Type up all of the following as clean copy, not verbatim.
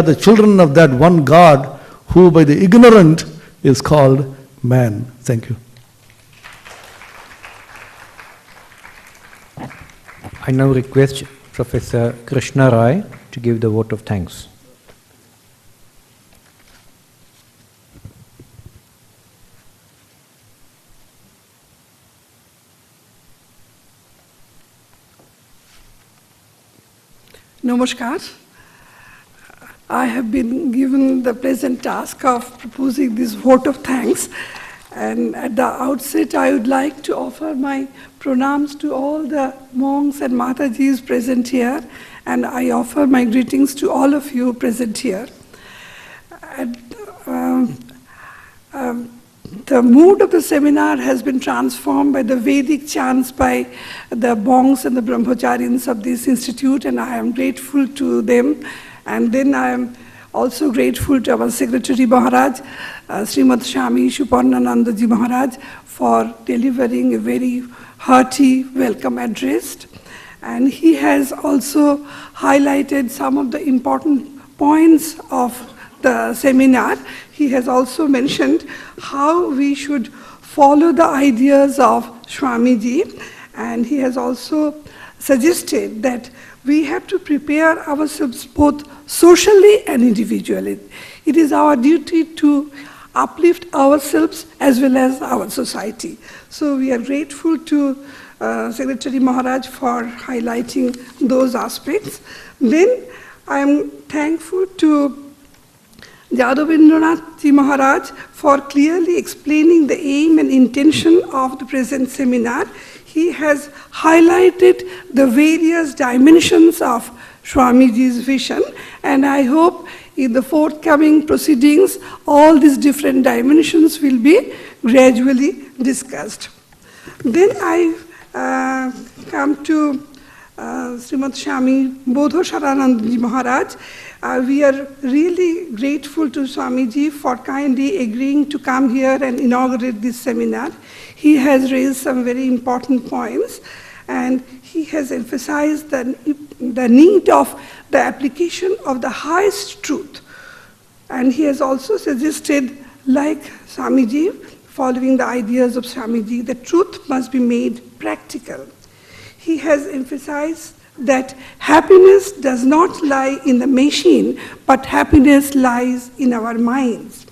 are the children of that one God who by the ignorant is called man. Thank you. I now request Professor Krishna Rai to give the vote of thanks. Namaskar. I have been given the pleasant task of proposing this vote of thanks, and at the outset I would like to offer my pranams to all the monks and Matajis present here, and I offer my greetings to all of you present here. The mood of the seminar has been transformed by the Vedic chants by the monks and the brahmacharyas of this institute, and I am grateful to them. And then I am also grateful to our Secretary Maharaj, Srimad Swami Suparnanandaji Maharaj, for delivering a very hearty welcome address. And he has also highlighted some of the important points of the seminar. He has also mentioned how we should follow the ideas of Swamiji, and he has also suggested that we have to prepare ourselves both socially and individually. It is our duty to uplift ourselves as well as our society. So we are grateful to Secretary Maharaj for highlighting those aspects. Then I am thankful to Yadavindranath Ji Maharaj for clearly explaining the aim and intention of the present seminar. He has highlighted the various dimensions of Swamiji's vision, and I hope in the forthcoming proceedings all these different dimensions will be gradually discussed. Then I come to Srimad Swami Bodho Saranandaji Maharaj. We are really grateful to Swamiji for kindly agreeing to come here and inaugurate this seminar. He has raised some very important points, and he has emphasized the need of the application of the highest truth. And he has also suggested, like Swamiji, following the ideas of Swamiji, the truth must be made practical. He has emphasized that happiness does not lie in the machine, but happiness lies in our minds.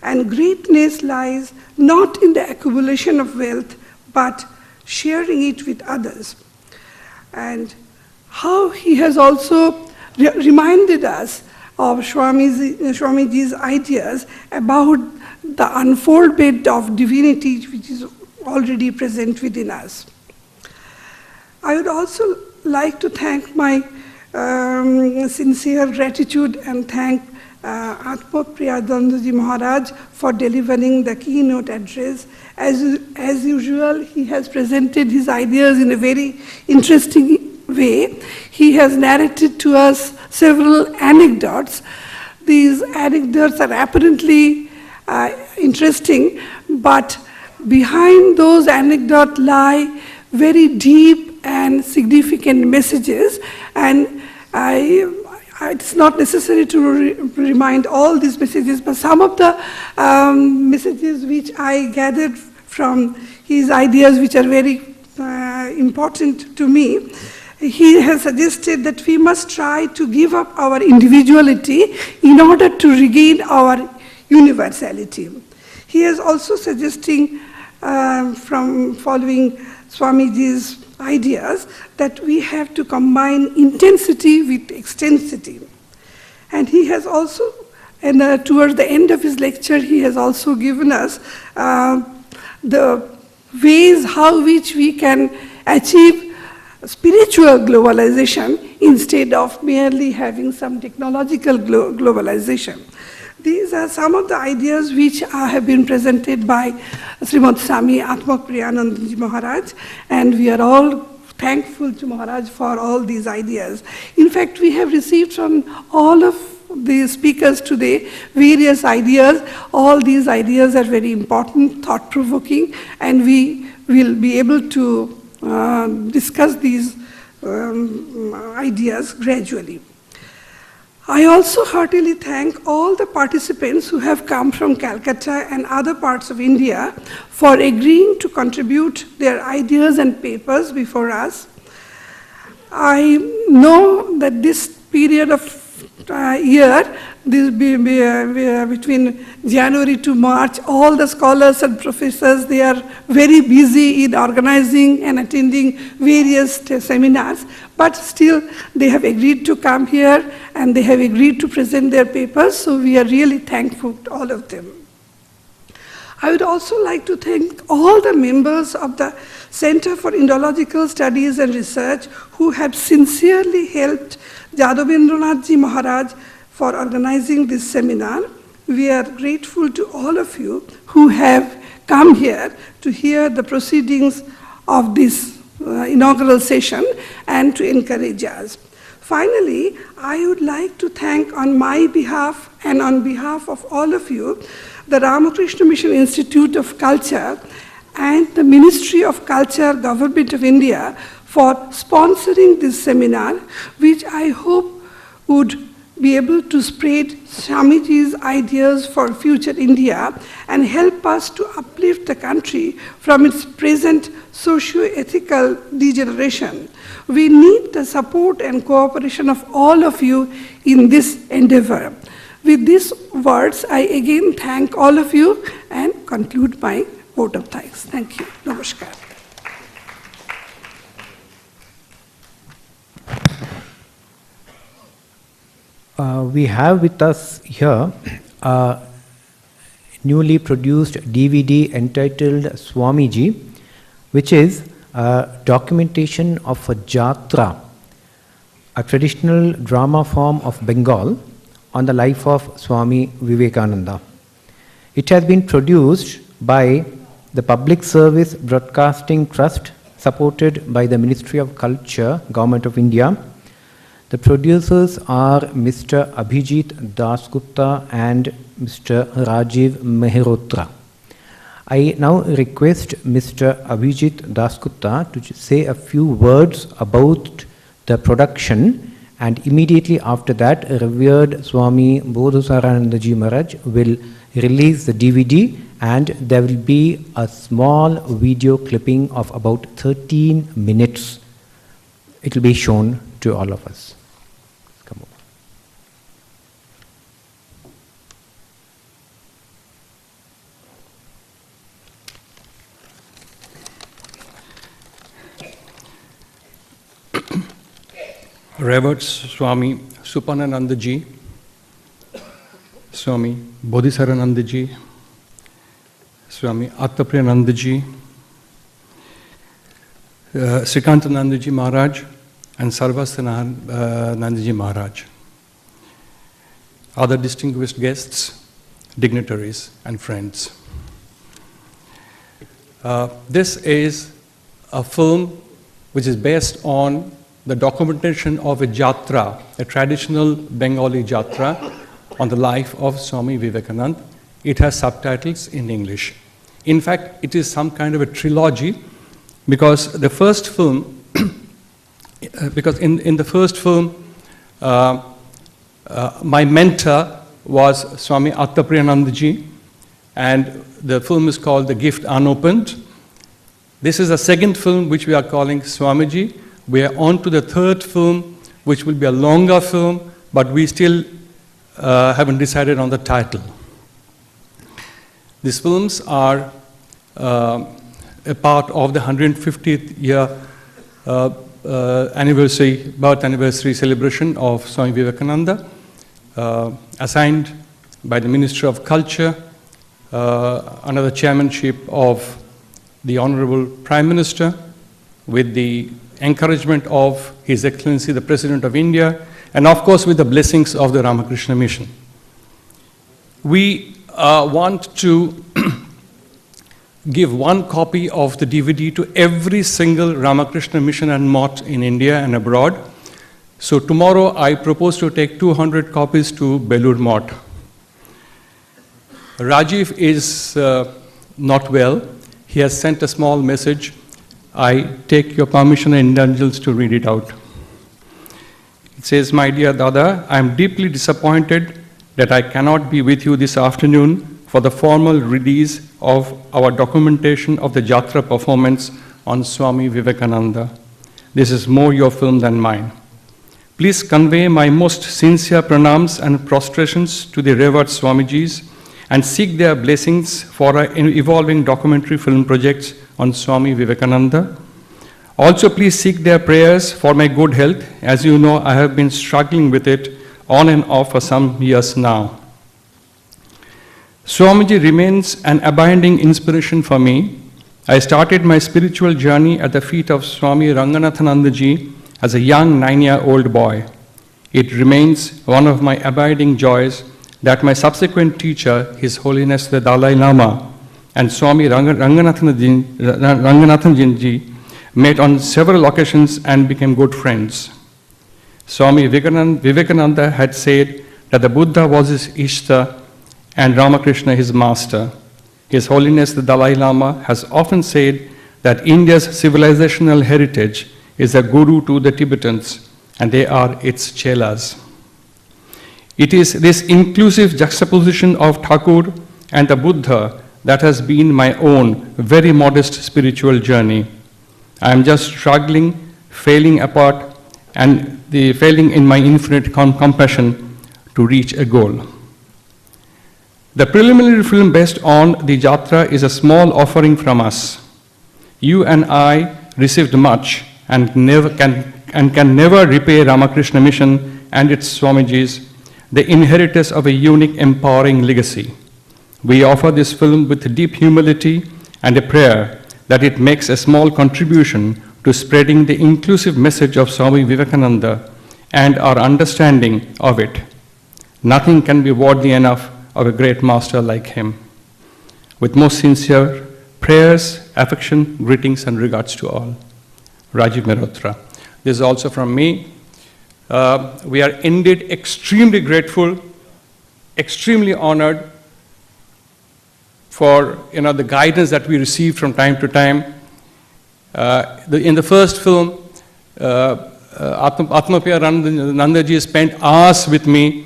And greatness lies not in the accumulation of wealth, but sharing it with others. And how he has also reminded us of Swamiji's ideas about the unfoldment of divinity which is already present within us. I would also like to thank my sincere gratitude and thank Atma Priyadandaji Maharaj for delivering the keynote address. As usual, he has presented his ideas in a very interesting way. He has narrated to us several anecdotes. These anecdotes are apparently interesting, but behind those anecdotes lie very deep and significant messages, and it's not necessary to remind all these messages, but some of the messages which I gathered from his ideas, which are very important to me. He has suggested that we must try to give up our individuality in order to regain our universality. He is also suggesting, from following Swamiji's ideas, that we have to combine intensity with extensity. And he has also, and towards the end of his lecture, he has also given us the ways how which we can achieve spiritual globalization instead of merely having some technological globalization. These are some of the ideas which have been presented by Srimad Swami Atma Priyanandaji Maharaj, and we are all thankful to Maharaj for all these ideas. In fact, we have received from all of the speakers today various ideas. All these ideas are very important, thought-provoking, and we will be able to discuss these ideas gradually. I also heartily thank all the participants who have come from Calcutta and other parts of India for agreeing to contribute their ideas and papers before us. I know that this period of year, between January to March, all the scholars and professors, they are very busy in organizing and attending various seminars, but still they have agreed to come here and they have agreed to present their papers, so we are really thankful to all of them. I would also like to thank all the members of the Center for Indological Studies and Research who have sincerely helped Jadobendranath Ji Maharaj for organizing this seminar. We are grateful to all of you who have come here to hear the proceedings of this inaugural session and to encourage us. Finally, I would like to thank on my behalf and on behalf of all of you, the Ramakrishna Mission Institute of Culture and the Ministry of Culture, Government of India, for sponsoring this seminar, which I hope would be able to spread Swamiji's ideas for future India and help us to uplift the country from its present socio-ethical degeneration. We need the support and cooperation of all of you in this endeavor. With these words, I again thank all of you and conclude my vote of thanks. Thank you. Namaskar. We have with us here a newly produced DVD entitled Swamiji, which is a documentation of a jatra, a traditional drama form of Bengal on the life of Swami Vivekananda. It has been produced by the Public Service Broadcasting Trust, supported by the Ministry of Culture, Government of India. The producers are Mr. Abhijit Dasgupta and Mr. Rajiv Mehrotra. I now request Mr. Abhijit Dasgupta to say a few words about the production, and immediately after that, revered Swami Bodhisarananda Ji Maharaj will release the DVD, and there will be a small video clipping of about 13 minutes. It will be shown to all of us. Come over. Revered Swami Supanananda Ji, Swami Bodhisarananda Ji, Swami Attapriyananda Ji, Srikantananda Ji Maharaj, and Sarvastananda Ji Maharaj, other distinguished guests, dignitaries, and friends. This is a film which is based on the documentation of a jatra, a traditional Bengali jatra on the life of Swami Vivekananda. It has subtitles in English. In fact, it is some kind of a trilogy, because the first film, because in the first film, my mentor was Swami Attapriyananda Ji, and the film is called The Gift Unopened. This is the second film which we are calling Swamiji. We are on to the third film, which will be a longer film, but we still haven't decided on the title. These films are a part of the 150th year birth anniversary celebration of Swami Vivekananda, assigned by the Ministry of Culture under the chairmanship of the Honorable Prime Minister, with the encouragement of His Excellency the President of India, and of course with the blessings of the Ramakrishna Mission. We want to give one copy of the DVD to every single Ramakrishna Mission and Mott in India and abroad. So tomorrow I propose to take 200 copies to Belur Mott. Rajiv is not well. He has sent a small message. I take your permission and indulgence to read it out. It says, "My dear Dada, I am deeply disappointed that I cannot be with you this afternoon for the formal release of our documentation of the Jatra performance on Swami Vivekananda. This is more your film than mine. Please convey my most sincere pranams and prostrations to the revered Swamijis and seek their blessings for our evolving documentary film projects on Swami Vivekananda. Also, please seek their prayers for my good health. As you know, I have been struggling with it on and off for some years now. Swamiji remains an abiding inspiration for me. I started my spiritual journey at the feet of Swami Ranganathanandaji as a young 9-year-old boy. It remains one of my abiding joys that my subsequent teacher, His Holiness the Dalai Lama, and Swami Ranganathanji met on several occasions and became good friends. Swami Vivekananda had said that the Buddha was his Ishta and Ramakrishna his master. His Holiness the Dalai Lama has often said that India's civilizational heritage is a guru to the Tibetans, and they are its chelas. It is this inclusive juxtaposition of Thakur and the Buddha that has been my own very modest spiritual journey. I am just struggling, failing apart, and failing in my infinite compassion to reach a goal. The preliminary film based on the Jatra is a small offering from us. You and I received much and can never repay Ramakrishna Mission and its Swamijis, the inheritors of a unique empowering legacy. We offer this film with deep humility and a prayer that it makes a small contribution to spreading the inclusive message of Swami Vivekananda and our understanding of it. Nothing can be worthy enough of a great master like him. With most sincere prayers, affection, greetings, and regards to all. Rajiv Mehrotra. This is also from me. We are indeed extremely grateful, extremely honored for the guidance that we receive from time to time. In the first film, Atmapriya Nandaji spent hours with me,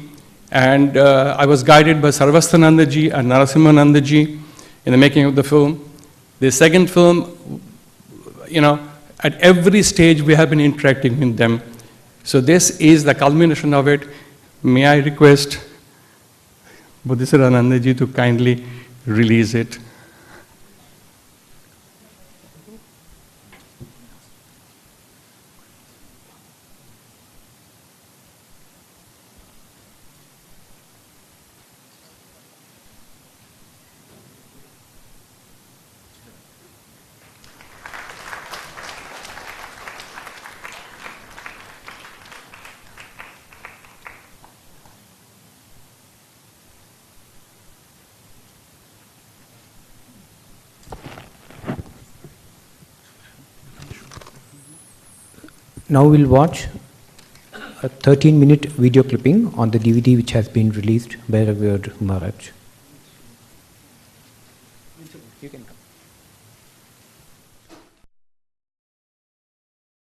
and I was guided by Sarvasthanandaji and Narasimhanandaji in the making of the film. The second film, at every stage we have been interacting with them. So this is the culmination of it. May I request Bodhisattvanandaji to kindly release it. Now we'll watch a 13-minute video clipping on the DVD which has been released by Revered Maharaj.